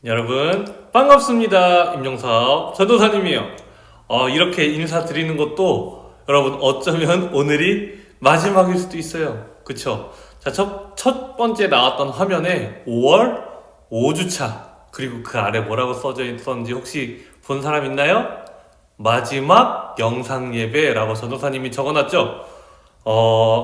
여러분 반갑습니다. 임영섭 전도사님이에요. 이렇게 인사드리는 것도 여러분 어쩌면 오늘이 마지막일 수도 있어요. 그쵸? 자, 첫 번째 나왔던 화면에 5월 5주차 그리고 그 아래 뭐라고 써져 있었는지 혹시 본 사람 있나요? 마지막 영상 예배라고 전도사님이 적어놨죠?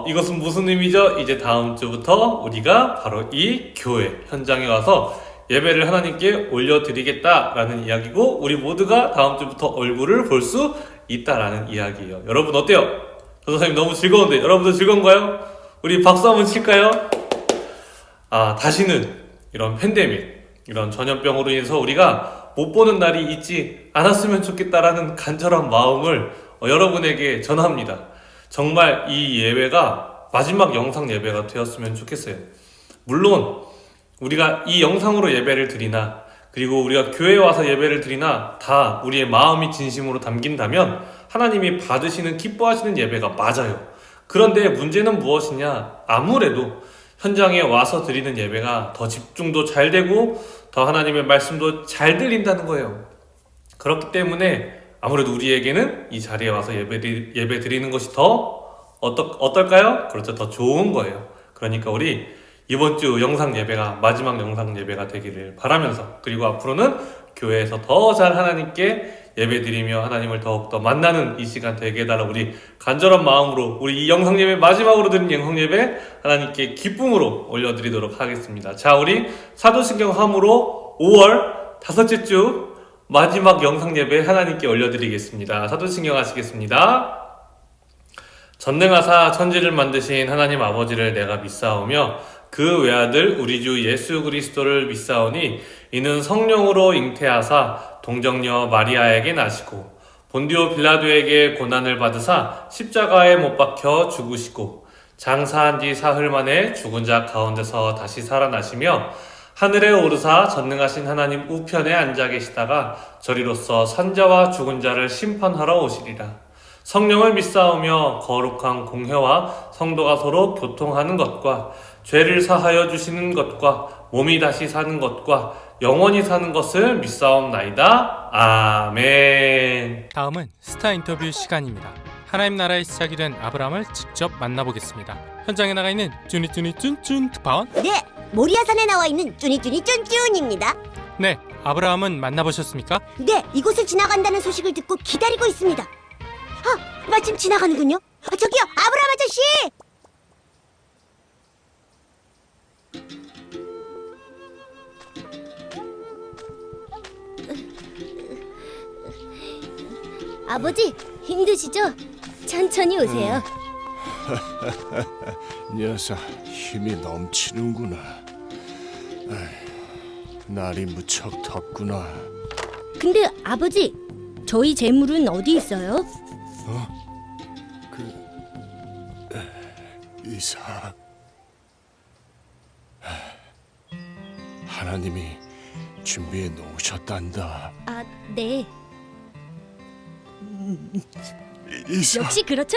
이것은 무슨 의미죠? 이제 다음 주부터 우리가 바로 이 교회 현장에 와서 예배를 하나님께 올려드리겠다라는 이야기고, 우리 모두가 다음 주부터 얼굴을 볼 수 있다라는 이야기예요. 여러분 어때요? 전도사님 너무 즐거운데 여러분도 즐거운가요? 우리 박수 한번 칠까요? 다시는 이런 팬데믹, 이런 전염병으로 인해서 우리가 못 보는 날이 있지 않았으면 좋겠다라는 간절한 마음을 여러분에게 전합니다. 정말 이 예배가 마지막 영상 예배가 되었으면 좋겠어요. 물론 우리가 이 영상으로 예배를 드리나, 그리고 우리가 교회에 와서 예배를 드리나 다 우리의 마음이 진심으로 담긴다면 하나님이 받으시는, 기뻐하시는 예배가 맞아요. 그런데 문제는 무엇이냐? 아무래도 현장에 와서 드리는 예배가 더 집중도 잘 되고 더 하나님의 말씀도 잘 들린다는 거예요. 그렇기 때문에 아무래도 우리에게는 이 자리에 와서 예배 드리는 것이 더 어떨까요? 그렇죠. 더 좋은 거예요. 그러니까 우리 이번 주 영상 예배가 마지막 영상 예배가 되기를 바라면서, 그리고 앞으로는 교회에서 더 잘 하나님께 예배 드리며 하나님을 더욱더 만나는 이 시간 되게 해달라 우리 간절한 마음으로 우리 이 영상 예배 마지막으로 드린 영상 예배 하나님께 기쁨으로 올려드리도록 하겠습니다. 자, 우리 사도신경 함으로 5월 5째 주 마지막 영상 예배 하나님께 올려드리겠습니다. 사도신경 하시겠습니다. 전능하사 천지를 만드신 하나님 아버지를 내가 믿사오며 그 외아들 우리 주 예수 그리스도를 믿사오니 이는 성령으로 잉태하사 동정녀 마리아에게 나시고 본디오 빌라도에게 고난을 받으사 십자가에 못 박혀 죽으시고 장사한 지 사흘 만에 죽은 자 가운데서 다시 살아나시며 하늘에 오르사 전능하신 하나님 우편에 앉아 계시다가 저리로서 산자와 죽은 자를 심판하러 오시리라. 성령을 믿사오며 거룩한 공회와 성도가 서로 교통하는 것과 죄를 사하여 주시는 것과 몸이 다시 사는 것과 영원히 사는 것을 믿사옵나이다. 아멘. 다음은 스타 인터뷰 시간입니다. 하나님 나라의 시작이 된 아브라함을 직접 만나보겠습니다. 현장에 나가 있는 쭈니쭈니 쭌쭌 특파원. 네, 모리아산에 나와 있는 쭈니쭈니 쭌쭌입니다. 네, 아브라함은 만나보셨습니까? 네, 이곳을 지나간다는 소식을 듣고 기다리고 있습니다. 마침 지나가는군요. 저기요, 아브라함 아저씨! 아버지, 힘드시죠? 천천히 오세요. 녀석 힘이 넘치는구나. 날이 무척 덥구나. 근데 아버지, 저희 재물은 어디 있어요? 이삭, 하나님이 준비해 놓으셨단다. 네. 이삭, 역시 그렇죠?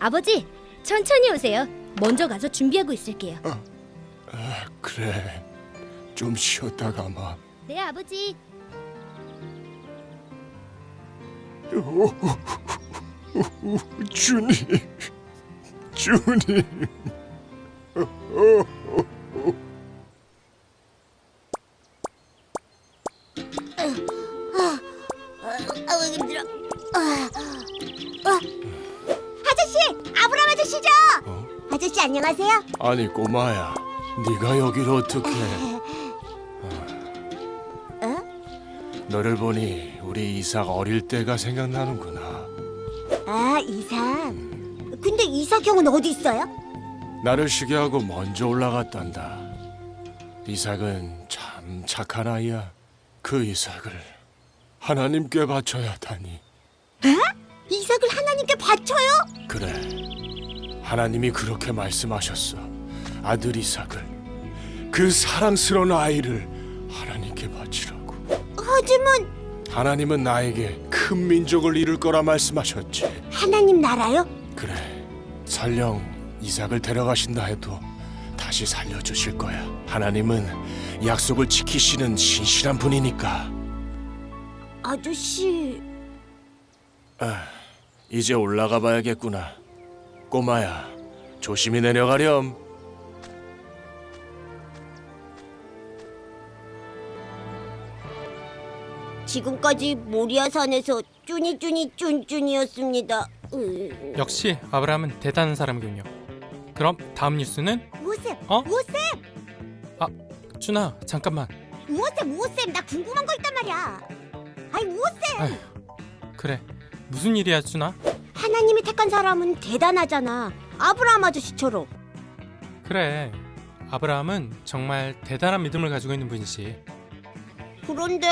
아버지, 천천히 오세요. 먼저 가서 준비하고 있을게요. 그래, 좀 쉬었다 가마. 네, 아버지. 주님, 주님. 왜 힘들어? 아저씨, 아브라함 아저씨죠? 아저씨 안녕하세요. 아니 꼬마야, 네가 여길 어떻게? 너를 보니 우리 이삭 어릴 때가 생각나는구나. 이삭. 근데 이삭 형은 어디 있어요? 나를 쉬게 하고 먼저 올라갔단다. 이삭은 참 착한 아이야. 그 이삭을 하나님께 바쳐야 하다니. 이삭을 하나님께 바쳐요? 그래, 하나님이 그렇게 말씀하셨어. 아들 이삭을, 그 사랑스러운 아이를 하나님께 바치라고. 하지만 하나님은 나에게 큰 민족을 이룰 거라 말씀하셨지. 하나님 나라요? 그래, 설령 이삭을 데려가신다 해도 다시 살려주실 거야. 하나님은 약속을 지키시는 신실한 분이니까. 아저씨, 이제 올라가 봐야겠구나. 꼬마야, 조심히 내려가렴. 지금까지 모리아산에서 쭈니쭈니쭌쭈니였습니다. 역시 아브라함은 대단한 사람이군요. 그럼 다음 뉴스는 우쌤, 어? 우쌤, 준아 잠깐만. 우쌤, 나 궁금한 거 있단 말이야. 아이, 우쌤, 아휴, 그래 무슨 일이야 준아? 하나님이 택한 사람은 대단하잖아. 아브라함 아저씨처럼. 그래 아브라함은 정말 대단한 믿음을 가지고 있는 분이지. 그런데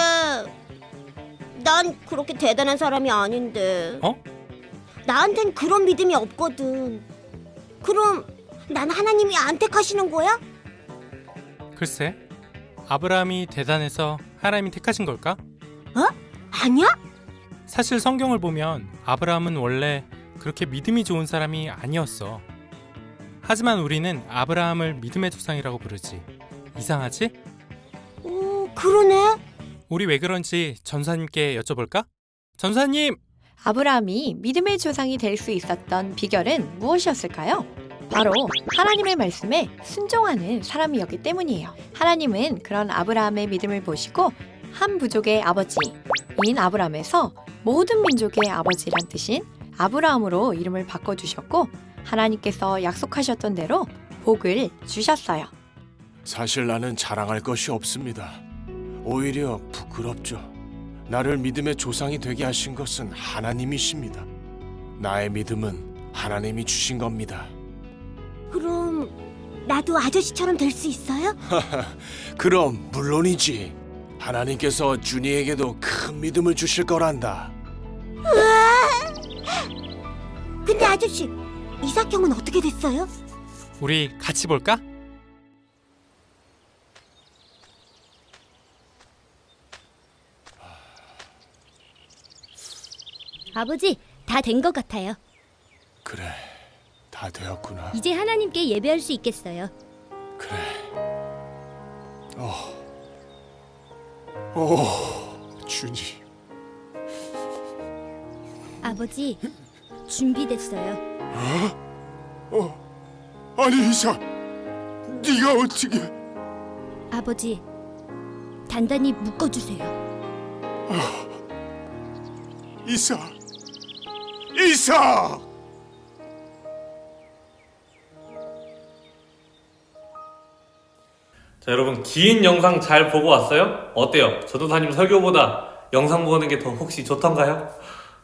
난 그렇게 대단한 사람이 아닌데. 어? 나한텐 그런 믿음이 없거든. 그럼 난 하나님이 안 택하시는 거야? 글쎄 아브라함이 대단해서 하나님이 택하신 걸까? 아니야? 사실 성경을 보면 아브라함은 원래 그렇게 믿음이 좋은 사람이 아니었어. 하지만 우리는 아브라함을 믿음의 조상이라고 부르지. 이상하지? 오, 그러네. 우리 왜 그런지 전사님께 여쭤볼까? 전사님! 아브라함이 믿음의 조상이 될 수 있었던 비결은 무엇이었을까요? 바로 하나님의 말씀에 순종하는 사람이었기 때문이에요. 하나님은 그런 아브라함의 믿음을 보시고 한 부족의 아버지인 아브라함에서 모든 민족의 아버지란 뜻인 아브라함으로 이름을 바꿔주셨고 하나님께서 약속하셨던 대로 복을 주셨어요. 사실 나는 자랑할 것이 없습니다. 오히려 부끄럽죠. 나를 믿음의 조상이 되게 하신 것은 하나님이십니다. 나의 믿음은 하나님이 주신 겁니다. 그럼 나도 아저씨처럼 될 수 있어요? 그럼 물론이지. 하나님께서 준이에게도 큰 믿음을 주실 거란다. 근데 아저씨, 이삭 형은 어떻게 됐어요? 우리 같이 볼까? 아버지, 다 된 것 같아요. 그래, 다 되었구나. 이제 하나님께 예배할 수 있겠어요. 그래. 준이. 아버지, 준비됐어요. 아니 이삭, 네가 어떻게? 아버지, 단단히 묶어주세요. 이삭. 자, 여러분 긴 영상 잘 보고 왔어요? 어때요? 전도사님 설교보다 영상 보는 게 더 혹시 좋던가요?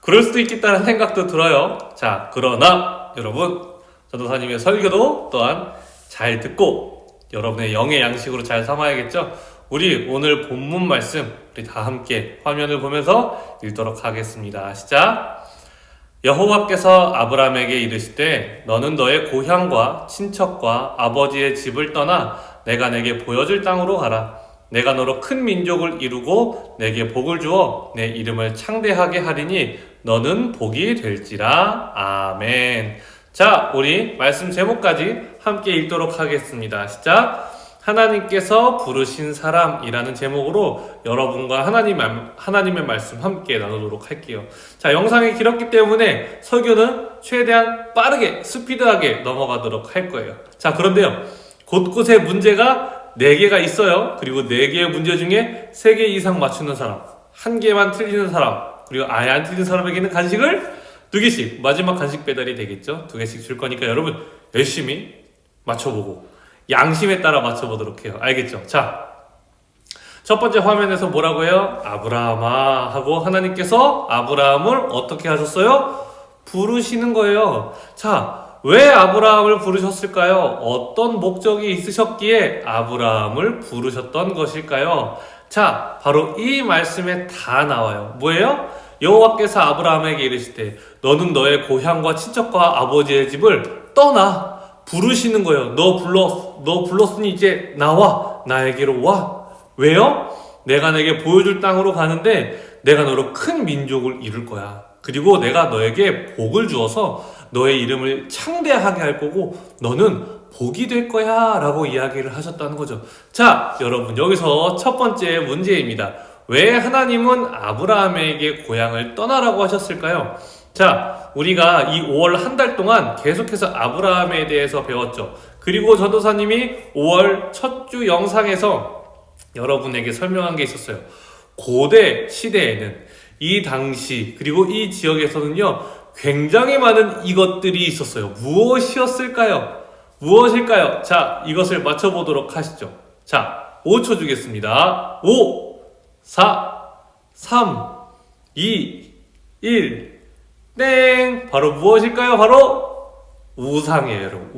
그럴 수도 있겠다는 생각도 들어요. 자, 그러나 여러분 전도사님의 설교도 또한 잘 듣고 여러분의 영의 양식으로 잘 삼아야겠죠? 우리 오늘 본문 말씀 우리 다 함께 화면을 보면서 읽도록 하겠습니다. 시작! 여호와께서 아브라함에게 이르시되 너는 너의 고향과 친척과 아버지의 집을 떠나 내가 내게 보여줄 땅으로 가라. 내가 너로 큰 민족을 이루고 내게 복을 주어 내 이름을 창대하게 하리니 너는 복이 될지라. 아멘. 자, 우리 말씀 제목까지 함께 읽도록 하겠습니다. 시작. 하나님께서 부르신 사람이라는 제목으로 여러분과 하나님의 말씀 함께 나누도록 할게요. 자, 영상이 길었기 때문에 설교는 최대한 빠르게 스피드하게 넘어가도록 할 거예요. 자, 그런데요, 곳곳에 문제가 4개가 있어요. 그리고 4개의 문제 중에 3개 이상 맞추는 사람, 1개만 틀리는 사람, 그리고 아예 안 틀린 사람에게는 간식을 2개씩, 마지막 간식 배달이 되겠죠. 2개씩 줄 거니까 여러분 열심히 맞춰보고 양심에 따라 맞춰보도록 해요. 알겠죠? 자, 첫 번째 화면에서 뭐라고 해요? 아브라함아 하고 하나님께서 아브라함을 어떻게 하셨어요? 부르시는 거예요. 자, 왜 아브라함을 부르셨을까요? 어떤 목적이 있으셨기에 아브라함을 부르셨던 것일까요? 자, 바로 이 말씀에 다 나와요. 뭐예요? 여호와께서 아브라함에게 이르시되 너는 너의 고향과 친척과 아버지의 집을 떠나. 부르시는 거예요. 너 불렀으니 이제 나와. 나에게로 와. 왜요? 내가 내게 보여줄 땅으로 가는데 내가 너로 큰 민족을 이룰 거야. 그리고 내가 너에게 복을 주어서 너의 이름을 창대하게 할 거고 너는 복이 될 거야 라고 이야기를 하셨다는 거죠. 자, 여러분 여기서 첫 번째 문제입니다. 왜 하나님은 아브라함에게 고향을 떠나라고 하셨을까요? 자, 우리가 이 5월 한 달 동안 계속해서 아브라함에 대해서 배웠죠. 그리고 전도사님이 5월 첫 주 영상에서 여러분에게 설명한 게 있었어요. 고대 시대에는 이 당시 그리고 이 지역에서는요 굉장히 많은 이것들이 있었어요. 무엇이었을까요? 무엇일까요? 자, 이것을 맞춰보도록 하시죠. 자, 5초 주겠습니다. 5, 4, 3, 2, 1, 땡! 바로 무엇일까요? 바로 우상이에요, 여러분.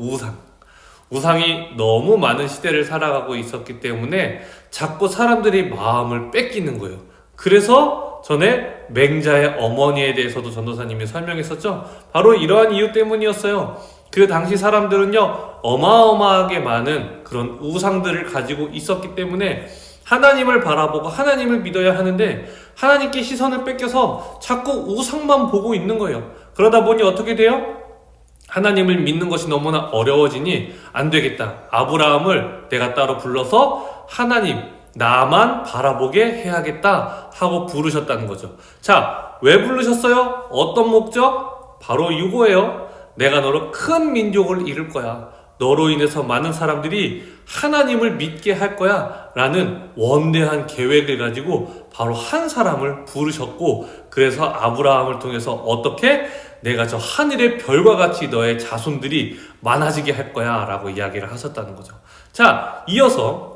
우상이 너무 많은 시대를 살아가고 있었기 때문에 자꾸 사람들이 마음을 뺏기는 거예요. 그래서 전에 맹자의 어머니에 대해서도 전도사님이 설명했었죠. 바로 이러한 이유 때문이었어요. 그 당시 사람들은요 어마어마하게 많은 그런 우상들을 가지고 있었기 때문에 하나님을 바라보고 하나님을 믿어야 하는데 하나님께 시선을 뺏겨서 자꾸 우상만 보고 있는 거예요. 그러다 보니 어떻게 돼요? 하나님을 믿는 것이 너무나 어려워지니 안 되겠다. 아브라함을 내가 따로 불러서 하나님 나만 바라보게 해야겠다 하고 부르셨다는 거죠. 자, 왜 부르셨어요? 어떤 목적? 바로 이거예요. 내가 너로 큰 민족을 이룰 거야. 너로 인해서 많은 사람들이 하나님을 믿게 할 거야 라는 원대한 계획을 가지고 바로 한 사람을 부르셨고, 그래서 아브라함을 통해서 어떻게 내가 저 하늘의 별과 같이 너의 자손들이 많아지게 할 거야 라고 이야기를 하셨다는 거죠. 자, 이어서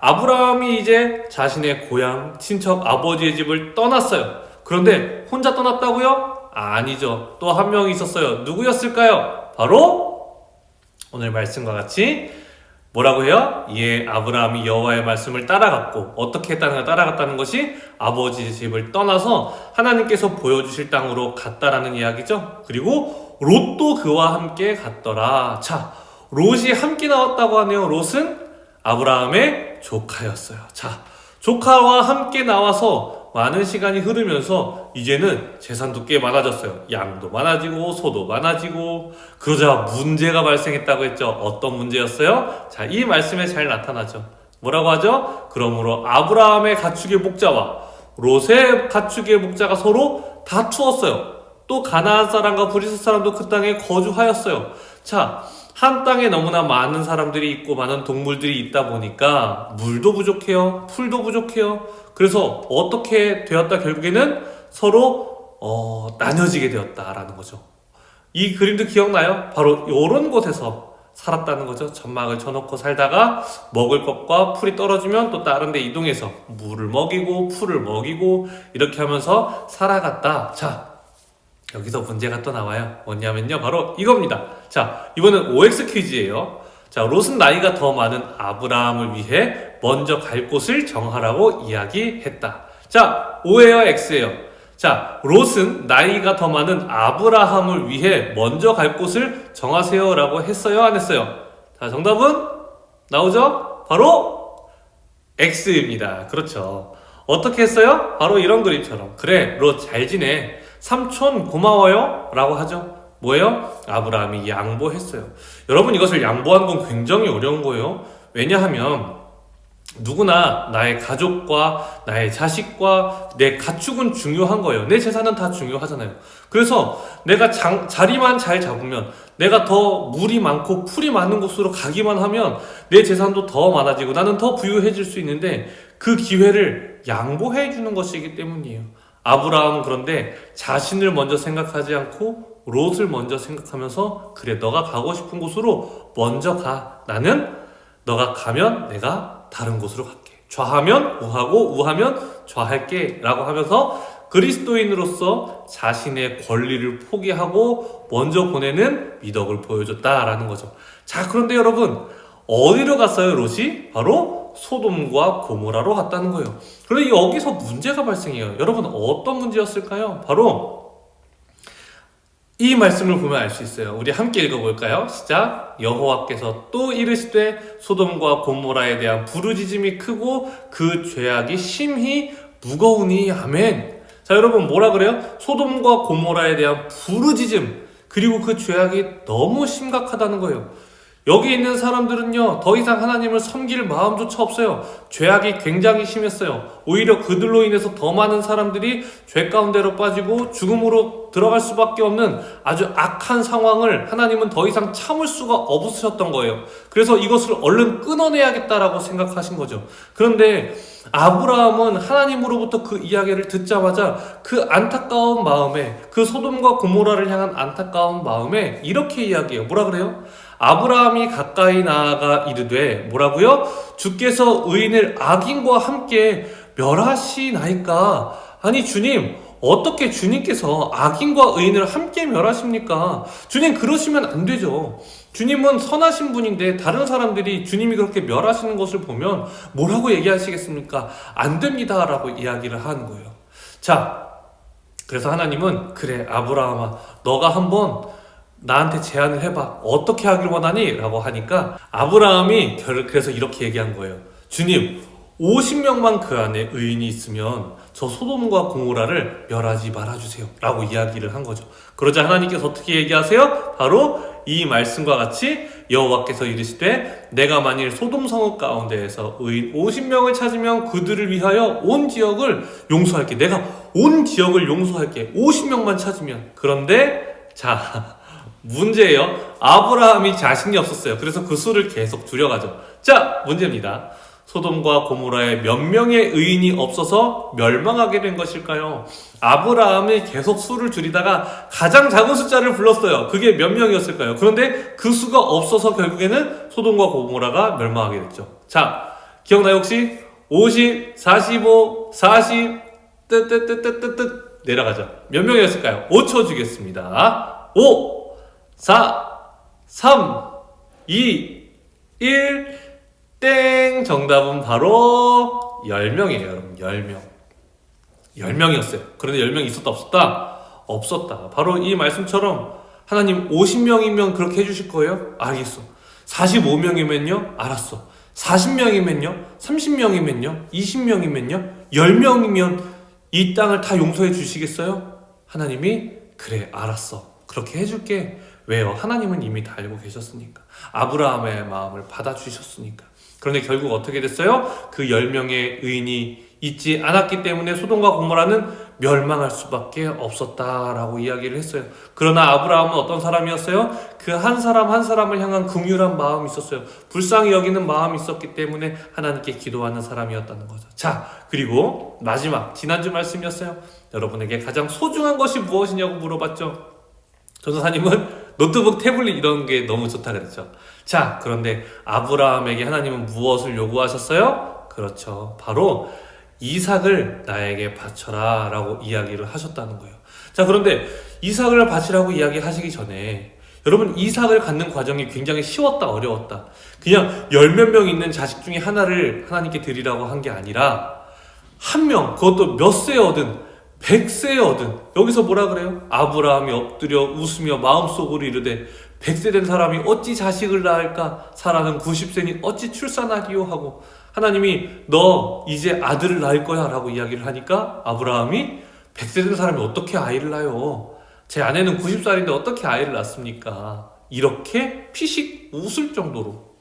아브라함이 이제 자신의 고향, 친척, 아버지의 집을 떠났어요. 그런데 혼자 떠났다고요? 아니죠. 또 한 명이 있었어요. 누구였을까요? 바로 오늘 말씀과 같이 뭐라고 해요? 예, 아브라함이 여호와의 말씀을 따라갔고, 어떻게 따라갔다는 것이 아버지의 집을 떠나서 하나님께서 보여주실 땅으로 갔다라는 이야기죠. 그리고 롯도 그와 함께 갔더라. 자, 롯이 함께 나왔다고 하네요. 롯은 아브라함의 조카였어요. 자, 조카와 함께 나와서 많은 시간이 흐르면서 이제는 재산도 꽤 많아졌어요. 양도 많아지고 소도 많아지고. 그러자 문제가 발생했다고 했죠. 어떤 문제였어요? 자, 이 말씀에 잘 나타나죠. 뭐라고 하죠? 그러므로 아브라함의 가축의 목자와 롯의 가축의 목자가 서로 다투었어요. 또 가나안 사람과 브리스 사람도 그 땅에 거주하였어요. 자, 한 땅에 너무나 많은 사람들이 있고 많은 동물들이 있다 보니까 물도 부족해요. 풀도 부족해요. 그래서 어떻게 되었다? 결국에는 서로 나눠지게 되었다라는 거죠. 이 그림도 기억나요? 바로 이런 곳에서 살았다는 거죠. 점막을 쳐놓고 살다가 먹을 것과 풀이 떨어지면 또 다른 데 이동해서 물을 먹이고 풀을 먹이고 이렇게 하면서 살아갔다. 자, 여기서 문제가 또 나와요. 뭐냐면요, 바로 이겁니다. 자, 이번엔 OX 퀴즈예요. 자, 롯은 나이가 더 많은 아브라함을 위해 먼저 갈 곳을 정하라고 이야기했다. 자, O예요, X예요? 자, 롯은 나이가 더 많은 아브라함을 위해 먼저 갈 곳을 정하세요 라고 했어요, 안 했어요? 자, 정답은 나오죠? 바로 X입니다. 그렇죠. 어떻게 했어요? 바로 이런 그림처럼. 그래, 롯 잘 지내. 삼촌 고마워요 라고 하죠. 뭐예요? 아브라함이 양보했어요. 여러분, 이것을 양보하는 건 굉장히 어려운 거예요. 왜냐하면 누구나 나의 가족과 나의 자식과 내 가축은 중요한 거예요. 내 재산은 다 중요하잖아요. 그래서 내가 자리만 잘 잡으면, 내가 더 물이 많고 풀이 많은 곳으로 가기만 하면 내 재산도 더 많아지고 나는 더 부유해질 수 있는데, 그 기회를 양보해 주는 것이기 때문이에요. 아브라함은 그런데 자신을 먼저 생각하지 않고 롯을 먼저 생각하면서, 그래, 너가 가고 싶은 곳으로 먼저 가. 나는 너가 가면 내가 다른 곳으로 갈게. 좌하면 우하고 우하면 좌할게 라고 하면서 그리스도인으로서 자신의 권리를 포기하고 먼저 보내는 미덕을 보여줬다라는 거죠. 자, 그런데 여러분, 어디로 갔어요, 롯이? 바로 소돔과 고모라로 갔다는 거예요. 그런데 여기서 문제가 발생해요. 여러분, 어떤 문제였을까요? 바로 이 말씀을 보면 알 수 있어요. 우리 함께 읽어볼까요? 시작. 여호와께서 또 이르시되 소돔과 고모라에 대한 부르짖음이 크고 그 죄악이 심히 무거우니. 아멘. 자, 여러분, 뭐라 그래요? 소돔과 고모라에 대한 부르짖음, 그리고 그 죄악이 너무 심각하다는 거예요. 여기 있는 사람들은요, 더 이상 하나님을 섬길 마음조차 없어요. 죄악이 굉장히 심했어요. 오히려 그들로 인해서 더 많은 사람들이 죄 가운데로 빠지고 죽음으로 들어갈 수밖에 없는 아주 악한 상황을 하나님은 더 이상 참을 수가 없으셨던 거예요. 그래서 이것을 얼른 끊어내야겠다라고 생각하신 거죠. 그런데 아브라함은 하나님으로부터 그 이야기를 듣자마자 그 안타까운 마음에, 그 소돔과 고모라를 향한 안타까운 마음에 이렇게 이야기해요. 뭐라 그래요? 아브라함이 가까이 나아가 이르되 뭐라고요? 주께서 의인을 악인과 함께 멸하시나이까? 아니 주님, 어떻게 주님께서 악인과 의인을 함께 멸하십니까? 주님, 그러시면 안 되죠. 주님은 선하신 분인데 다른 사람들이 주님이 그렇게 멸하시는 것을 보면 뭐라고 얘기하시겠습니까? 안 됩니다 라고 이야기를 하는 거예요. 자, 그래서 하나님은 그래 아브라함아, 너가 한번 나한테 제안을 해봐. 어떻게 하길 원하니? 라고 하니까 아브라함이 그래서 이렇게 얘기한 거예요. 주님, 50명만 그 안에 의인이 있으면 저 소돔과 고모라를 멸하지 말아주세요 라고 이야기를 한 거죠. 그러자 하나님께서 어떻게 얘기하세요? 바로 이 말씀과 같이 여호와께서 이르시되 내가 만일 소돔 성읍 가운데에서 의인 50명을 찾으면 그들을 위하여 온 지역을 용서할게. 내가 온 지역을 용서할게. 50명만 찾으면. 그런데 자, 문제예요. 아브라함이 자신이 없었어요. 그래서 그 수를 계속 줄여가죠. 자, 문제입니다. 소돔과 고모라에 몇 명의 의인이 없어서 멸망하게 된 것일까요? 아브라함이 계속 수를 줄이다가 가장 작은 숫자를 불렀어요. 그게 몇 명이었을까요? 그런데 그 수가 없어서 결국에는 소돔과 고모라가 멸망하게 됐죠. 자, 기억나요 혹시? 50, 45, 40, 뜨뜨뜨뜨뜨뜨 내려가죠. 몇 명이었을까요? 5초 주겠습니다. 5, 4, 3, 2, 1, 땡! 정답은 바로 10명이에요, 여러분. 10명. 10명이었어요. 그런데 10명이 있었다, 없었다? 없었다. 바로 이 말씀처럼 하나님 50명이면 그렇게 해주실 거예요? 알겠어. 45명이면요? 알았어. 40명이면요? 30명이면요? 20명이면요? 10명이면 이 땅을 다 용서해 주시겠어요? 하나님이 그래, 알았어. 그렇게 해줄게. 왜요? 하나님은 이미 다 알고 계셨으니까. 아브라함의 마음을 받아주셨으니까. 그런데 결국 어떻게 됐어요? 그 10명의 의인이 있지 않았기 때문에 소돔과 고모라는 멸망할 수밖에 없었다라고 이야기를 했어요. 그러나 아브라함은 어떤 사람이었어요? 그 한 사람 한 사람을 향한 긍휼한 마음이 있었어요. 불쌍히 여기는 마음이 있었기 때문에 하나님께 기도하는 사람이었다는 거죠. 자, 그리고 마지막 지난주 말씀이었어요. 여러분에게 가장 소중한 것이 무엇이냐고 물어봤죠. 전도사님은 노트북, 태블릿 이런 게 너무 좋다 그랬죠. 자, 그런데 아브라함에게 하나님은 무엇을 요구하셨어요? 그렇죠. 바로 이삭을 나에게 바쳐라 라고 이야기를 하셨다는 거예요. 자, 그런데 이삭을 바치라고 이야기하시기 전에 여러분, 이삭을 갖는 과정이 굉장히 쉬웠다 어려웠다? 그냥 10몇 명 있는 자식 중에 하나를 하나님께 드리라고 한 게 아니라 한 명, 그것도 몇 세여든 100세여든 여기서 뭐라 그래요? 아브라함이 엎드려 웃으며 마음속으로 이르되 100세 된 사람이 어찌 자식을 낳을까? 사라는 90세니 어찌 출산하리요? 하고 하나님이 너 이제 아들을 낳을 거야 라고 이야기를 하니까 아브라함이 100세 된 사람이 어떻게 아이를 낳아요? 제 아내는 90살인데 어떻게 아이를 낳습니까? 이렇게 피식 웃을 정도로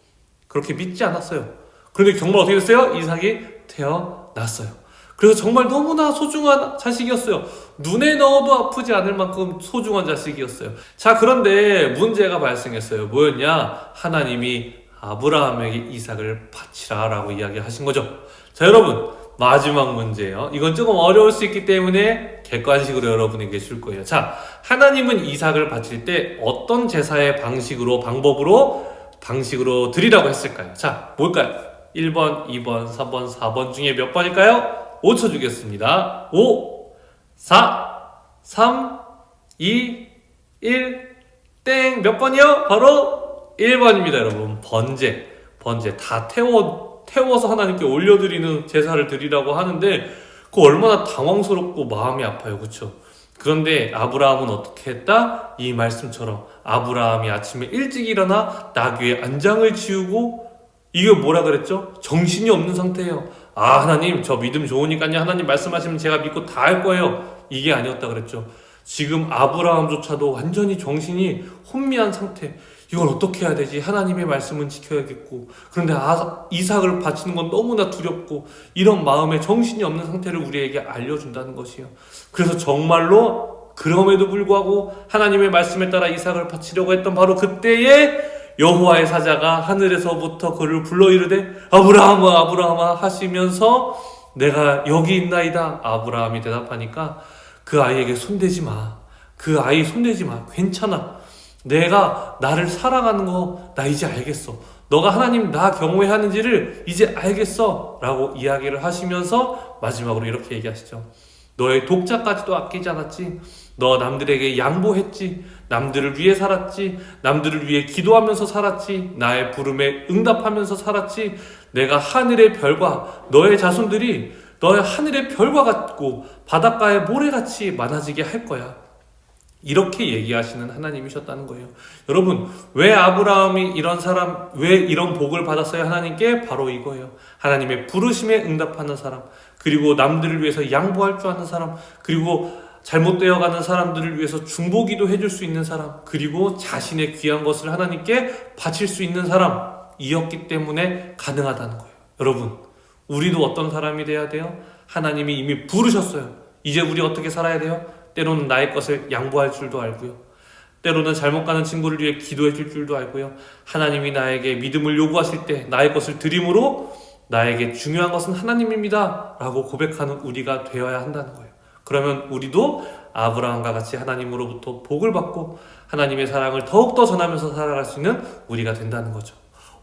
그렇게 믿지 않았어요. 그런데 정말 어떻게 됐어요? 이삭이 태어났어요. 그래서 정말 너무나 소중한 자식이었어요. 눈에 넣어도 아프지 않을 만큼 소중한 자식이었어요. 자, 그런데 문제가 발생했어요. 뭐였냐? 하나님이 아브라함에게 이삭을 바치라 라고 이야기하신 거죠. 자, 여러분, 마지막 문제예요. 이건 조금 어려울 수 있기 때문에 객관식으로 여러분에게 줄 거예요. 자, 하나님은 이삭을 바칠 때 어떤 제사의 방식으로 드리라고 했을까요? 자, 뭘까요? 1번, 2번, 3번, 4번 중에 몇 번일까요? 5초 주겠습니다. 5, 4, 3, 2, 1, 땡! 몇 번이요? 바로 1번입니다, 여러분. 번제 다 태워서 하나님께 올려드리는 제사를 드리라고 하는데 그거 얼마나 당황스럽고 마음이 아파요, 그쵸? 그런데 아브라함은 어떻게 했다? 이 말씀처럼 아브라함이 아침에 일찍 일어나 나귀의 안장을 지우고 이게 뭐라 그랬죠? 정신이 없는 상태예요. 아, 하나님 저 믿음 좋으니까요, 하나님 말씀하시면 제가 믿고 다 할 거예요. 이게 아니었다 그랬죠. 지금 아브라함조차도 완전히 정신이 혼미한 상태. 이걸 어떻게 해야 되지? 하나님의 말씀은 지켜야겠고, 그런데 이삭을 바치는 건 너무나 두렵고, 이런 마음에 정신이 없는 상태를 우리에게 알려준다는 것이요. 그래서 정말로 그럼에도 불구하고 하나님의 말씀에 따라 이삭을 바치려고 했던 바로 그때에 여호와의 사자가 하늘에서부터 그를 불러 이르되 아브라함아 아브라함아 하시면서 내가 여기 있나이다. 아브라함이 대답하니까 그 아이에게 손대지 마. 그 아이 손대지 마. 괜찮아. 내가 나를 사랑하는 거 나 이제 알겠어. 너가 하나님 나 경외하는지를 이제 알겠어. 라고 이야기를 하시면서 마지막으로 이렇게 얘기하시죠. 너의 독자까지도 아끼지 않았지. 너 남들에게 양보했지. 남들을 위해 살았지. 남들을 위해 기도하면서 살았지. 나의 부름에 응답하면서 살았지. 내가 하늘의 별과 너의 자손들이 너의 하늘의 별과 같고 바닷가의 모래같이 많아지게 할 거야. 이렇게 얘기하시는 하나님이셨다는 거예요. 여러분, 왜 아브라함이 왜 이런 복을 받았어요? 하나님께? 바로 이거예요. 하나님의 부르심에 응답하는 사람, 그리고 남들을 위해서 양보할 줄 아는 사람, 그리고 잘못되어 가는 사람들을 위해서 중보기도 해줄 수 있는 사람, 그리고 자신의 귀한 것을 하나님께 바칠 수 있는 사람이었기 때문에 가능하다는 거예요. 여러분, 우리도 어떤 사람이 돼야 돼요? 하나님이 이미 부르셨어요. 이제 우리 어떻게 살아야 돼요? 때로는 나의 것을 양보할 줄도 알고요. 때로는 잘못 가는 친구를 위해 기도해 줄 줄도 알고요. 하나님이 나에게 믿음을 요구하실 때 나의 것을 드림으로 나에게 중요한 것은 하나님입니다 라고 고백하는 우리가 되어야 한다는 거예요. 그러면 우리도 아브라함과 같이 하나님으로부터 복을 받고 하나님의 사랑을 더욱더 전하면서 살아갈 수 있는 우리가 된다는 거죠.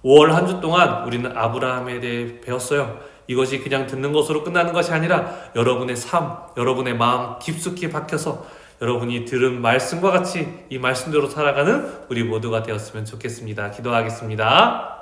5월 한 주 동안 우리는 아브라함에 대해 배웠어요. 이것이 그냥 듣는 것으로 끝나는 것이 아니라 여러분의 삶, 여러분의 마음 깊숙이 박혀서 여러분이 들은 말씀과 같이 이 말씀대로 살아가는 우리 모두가 되었으면 좋겠습니다. 기도하겠습니다.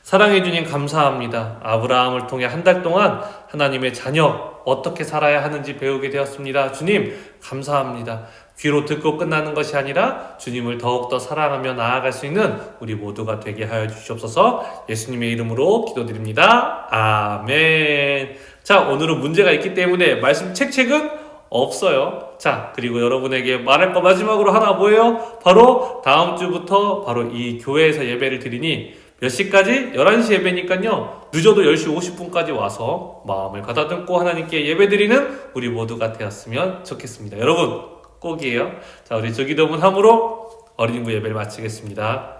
사랑해 주님 감사합니다. 아브라함을 통해 한 달 동안 하나님의 자녀 어떻게 살아야 하는지 배우게 되었습니다. 주님 감사합니다. 귀로 듣고 끝나는 것이 아니라 주님을 더욱더 사랑하며 나아갈 수 있는 우리 모두가 되게 하여 주시옵소서. 예수님의 이름으로 기도드립니다. 아멘. 자, 오늘은 문제가 있기 때문에 말씀 책은 없어요. 자, 그리고 여러분에게 말할 거 마지막으로 하나 뭐예요? 바로 다음 주부터 바로 이 교회에서 예배를 드리니 몇 시까지? 11시 예배니까요. 늦어도 10시 50분까지 와서 마음을 가다듬고 하나님께 예배드리는 우리 모두가 되었으면 좋겠습니다. 여러분 꼭이에요. 자, 우리 주기도문 함으로 어린이부 예배를 마치겠습니다.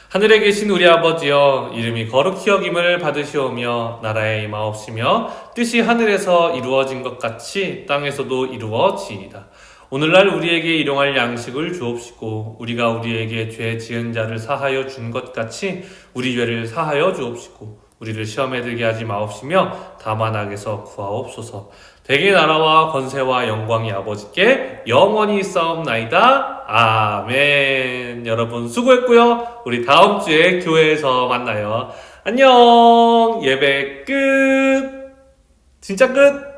하늘에 계신 우리 아버지여, 이름이 거룩히 여김을 받으시오며 나라의 임하옵시며 뜻이 하늘에서 이루어진 것 같이 땅에서도 이루어지이다. 오늘날 우리에게 일용할 양식을 주옵시고 우리가 우리에게 죄 지은 자를 사하여 준 것 같이 우리 죄를 사하여 주옵시고 우리를 시험에 들게 하지 마옵시며 다만 악에서 구하옵소서. 대개 나라와 권세와 영광이 아버지께 영원히 있사옵나이다. 아멘. 여러분 수고했고요. 우리 다음 주에 교회에서 만나요. 안녕. 예배 끝. 진짜 끝.